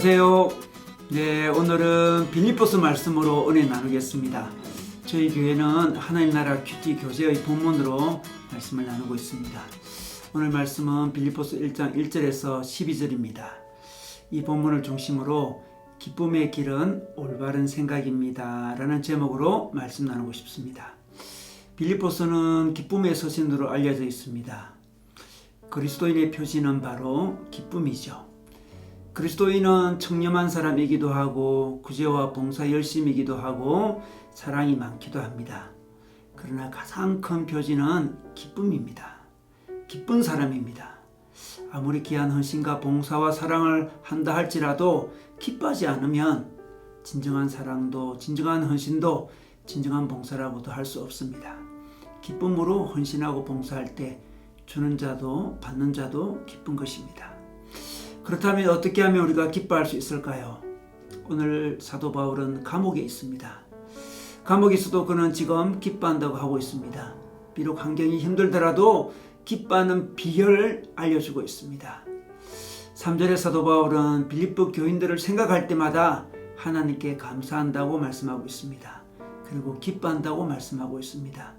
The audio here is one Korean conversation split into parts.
안녕하세요. 네, 오늘은 빌립보서 말씀으로 은혜 나누겠습니다. 저희 교회는 하나님 나라 큐티 교재의 본문으로 말씀을 나누고 있습니다. 오늘 말씀은 빌립보서 1장 1절에서 12절입니다. 이 본문을 중심으로 기쁨의 길은 올바른 생각입니다 라는 제목으로 말씀 나누고 싶습니다. 빌립보서는 기쁨의 서신으로 알려져 있습니다. 그리스도인의 표지는 바로 기쁨이죠. 그리스도인은 청렴한 사람이기도 하고 구제와 봉사 열심이기도 하고 사랑이 많기도 합니다. 그러나 가장 큰 표지는 기쁨입니다. 기쁜 사람입니다. 아무리 귀한 헌신과 봉사와 사랑을 한다 할지라도 기뻐하지 않으면 진정한 사랑도 진정한 헌신도 진정한 봉사라고도 할 수 없습니다. 기쁨으로 헌신하고 봉사할 때 주는 자도 받는 자도 기쁜 것입니다. 그렇다면 어떻게 하면 우리가 기뻐할 수 있을까요? 오늘 사도 바울은 감옥에 있습니다. 감옥에 있어도 그는 지금 기뻐한다고 하고 있습니다. 비록 환경이 힘들더라도 기뻐하는 비결을 알려주고 있습니다. 3절의 사도 바울은 빌립보 교인들을 생각할 때마다 하나님께 감사한다고 말씀하고 있습니다. 그리고 기뻐한다고 말씀하고 있습니다.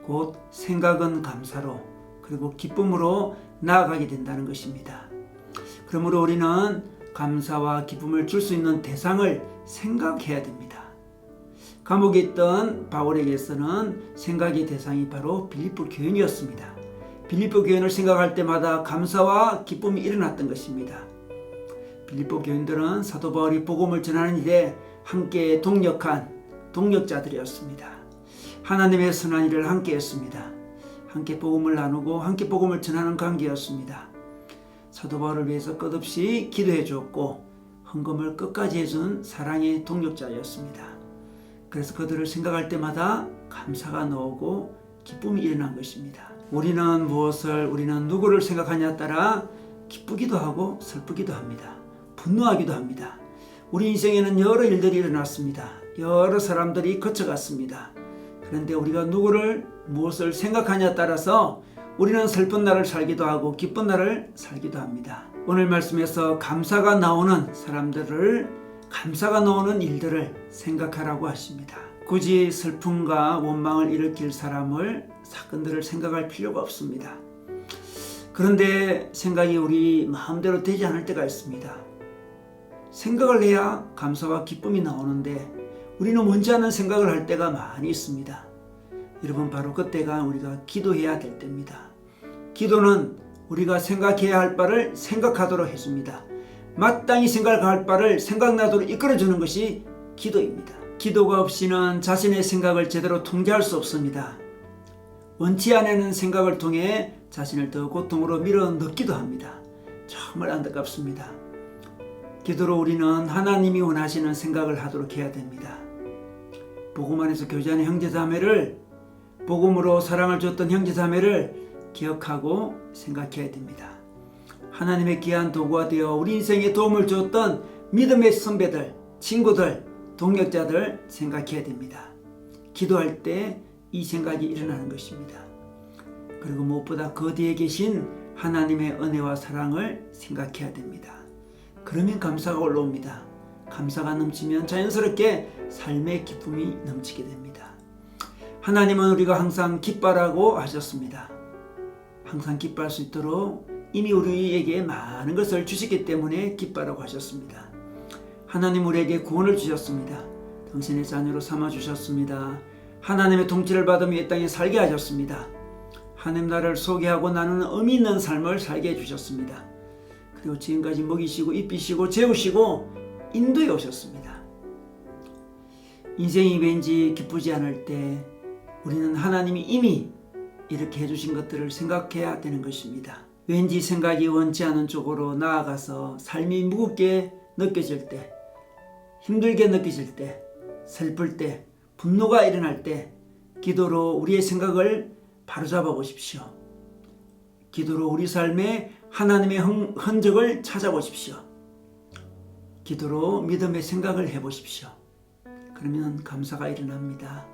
곧 생각은 감사로 그리고 기쁨으로 나아가게 된다는 것입니다. 그러므로 우리는 감사와 기쁨을 줄 수 있는 대상을 생각해야 됩니다. 감옥에 있던 바울에게서는 생각의 대상이 바로 빌립보 교인이었습니다. 빌립보 교인을 생각할 때마다 감사와 기쁨이 일어났던 것입니다. 빌립보 교인들은 사도 바울이 복음을 전하는 일에 함께 동력한 동력자들이었습니다. 하나님의 선한 일을 함께 했습니다. 함께 복음을 나누고 함께 복음을 전하는 관계였습니다. 사도 바울을 위해서 끝없이 기도해 주었고 헌금을 끝까지 해준 사랑의 동력자였습니다. 그래서 그들을 생각할 때마다 감사가 나오고 기쁨이 일어난 것입니다. 우리는 누구를 생각하냐에 따라 기쁘기도 하고 슬프기도 합니다. 분노하기도 합니다. 우리 인생에는 여러 일들이 일어났습니다. 여러 사람들이 거쳐갔습니다. 그런데 우리가 무엇을 생각하냐에 따라서 우리는 슬픈 날을 살기도 하고 기쁜 날을 살기도 합니다. 오늘 말씀에서 감사가 나오는 일들을 생각하라고 하십니다. 굳이 슬픔과 원망을 일으킬 사건들을 생각할 필요가 없습니다. 그런데 생각이 우리 마음대로 되지 않을 때가 있습니다. 생각을 해야 감사와 기쁨이 나오는데 우리는 원치 않는 생각을 할 때가 많이 있습니다. 여러분, 바로 그때가 우리가 기도해야 될 때입니다. 기도는 우리가 생각해야 할 바를 생각하도록 해줍니다. 마땅히 생각할 바를 생각나도록 이끌어주는 것이 기도입니다. 기도가 없이는 자신의 생각을 제대로 통제할 수 없습니다. 원치 않는 생각을 통해 자신을 더 고통으로 밀어넣기도 합니다. 정말 안타깝습니다. 기도로 우리는 하나님이 원하시는 생각을 하도록 해야 됩니다. 복음 안에서 교제하는 형제자매를, 복음으로 사랑을 줬던 형제자매를 기억하고 생각해야 됩니다. 하나님의 귀한 도구가 되어 우리 인생에 도움을 주었던 믿음의 선배들, 친구들, 동력자들 생각해야 됩니다. 기도할 때 이 생각이 일어나는 것입니다. 그리고 무엇보다 그 뒤에 계신 하나님의 은혜와 사랑을 생각해야 됩니다. 그러면 감사가 올라옵니다. 감사가 넘치면 자연스럽게 삶의 기쁨이 넘치게 됩니다. 하나님은 우리가 항상 기뻐하라고 하셨습니다. 항상 기뻐할 수 있도록 이미 우리에게 많은 것을 주셨기 때문에 기뻐하라고 하셨습니다. 하나님 우리에게 구원을 주셨습니다. 당신의 자녀로 삼아주셨습니다. 하나님의 통치를 받으며 이 땅에 살게 하셨습니다. 하나님 나라를 소개하고 나누는 의미 있는 삶을 살게 해주셨습니다. 그리고 지금까지 먹이시고 입히시고 재우시고 인도해 오셨습니다. 인생이 왠지 기쁘지 않을 때 우리는 하나님이 이미 이렇게 해주신 것들을 생각해야 되는 것입니다. 왠지 생각이 원치 않은 쪽으로 나아가서 삶이 무겁게 느껴질 때, 힘들게 느껴질 때, 슬플 때, 분노가 일어날 때 기도로 우리의 생각을 바로잡아 보십시오. 기도로 우리 삶에 하나님의 흔적을 찾아보십시오. 기도로 믿음의 생각을 해보십시오. 그러면 감사가 일어납니다.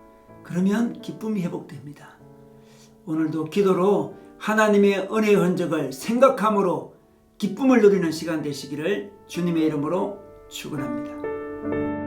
그러면 기쁨이 회복됩니다. 오늘도 기도로 하나님의 은혜의 흔적을 생각함으로 기쁨을 누리는 시간 되시기를 주님의 이름으로 축원합니다.